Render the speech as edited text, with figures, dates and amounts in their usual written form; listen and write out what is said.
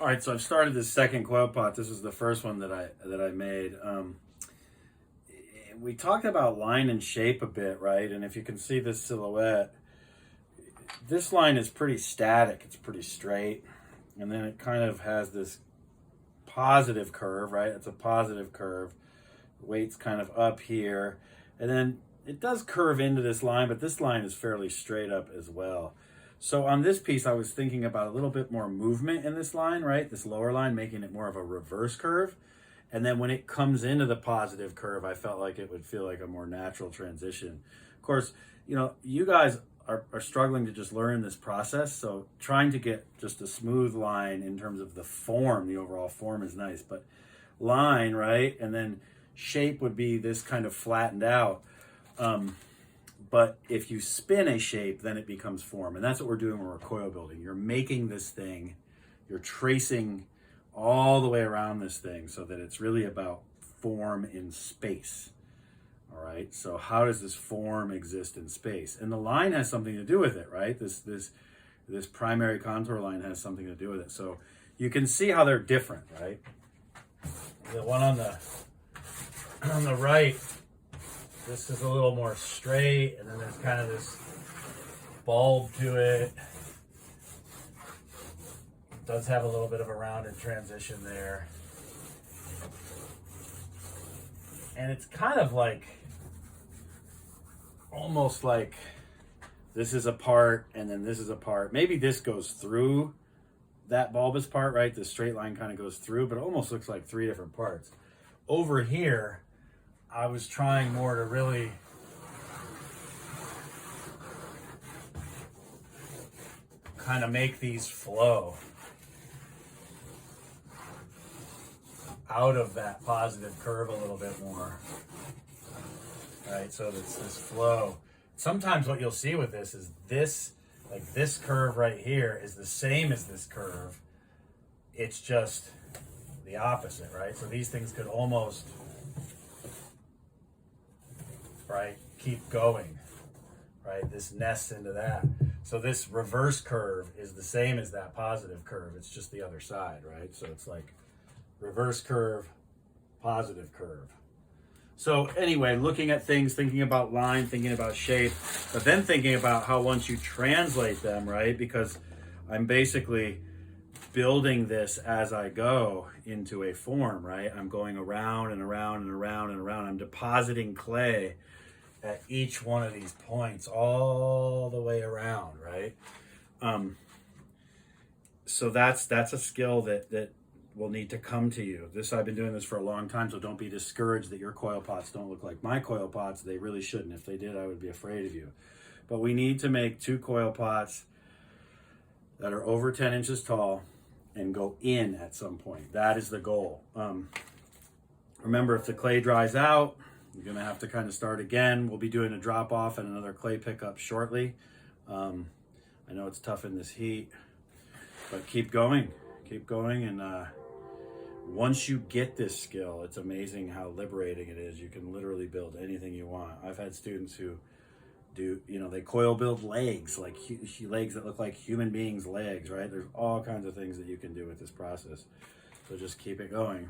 All right, so I've started this second coil pot. This is the first one that I made. We talked about line and shape a bit, right? And if you can see this silhouette, this line is pretty static. It's pretty straight, and then it kind of has this positive curve, right? It's a positive curve. Weight's kind of up here, and then it does curve into this line, but this line is fairly straight up as well. So on this piece, I was thinking about a little bit more movement in this line, right? This lower line, making it more of a reverse curve. And then when it comes into the positive curve, I felt like it would feel like a more natural transition. Of course, you know, you guys are struggling to just learn this process. So trying to get just a smooth line in terms of the form, the overall form is nice, but line, right? And then shape would be this kind of flattened out. But if you spin a shape, then it becomes form. And that's what we're doing when we're coil building. You're making this thing, you're tracing all the way around this thing so that it's really about form in space. All right, so how does this form exist in space? And the line has something to do with it, right? This primary contour line has something to do with it. So you can see how they're different, right? The one on the right, this is a little more straight, and then there's kind of this bulb to it. It does have a little bit of a rounded transition there. And it's kind of like, almost like this is a part and then this is a part. Maybe this goes through that bulbous part, right? The straight line kind of goes through, but it almost looks like three different parts. Over here, I was trying more to really kind of make these flow out of that positive curve a little bit more. Right, so it's this flow. Sometimes what you'll see with this is this, like this curve right here is the same as this curve. It's just the opposite, right? So these things could almost, right, keep going, right? This nests into that. So this reverse curve is the same as that positive curve. It's just the other side, right? So it's like reverse curve, positive curve. So anyway, looking at things, thinking about line, thinking about shape, but then thinking about how once you translate them, right? Because I'm basically building this as I go into a form, right? I'm going around and around and around and around. I'm depositing clay at each one of these points all the way around, right? So that's a skill that will need to come to you. I've been doing this for a long time, so don't be discouraged that your coil pots don't look like my coil pots. They really shouldn't. If they did, I would be afraid of you. But we need to make 2 coil pots that are over 10 inches tall and go in at some point. That is the goal. Remember, if the clay dries out, you're gonna have to kind of start again. We'll be doing a drop off and another clay pickup shortly. I know it's tough in this heat, but keep going, and once you get this skill, it's amazing how liberating it is. You can literally build anything you want. I've had students who do, they coil build legs, like legs that look like human beings' legs, right? There's all kinds of things that you can do with this process. So just keep it going.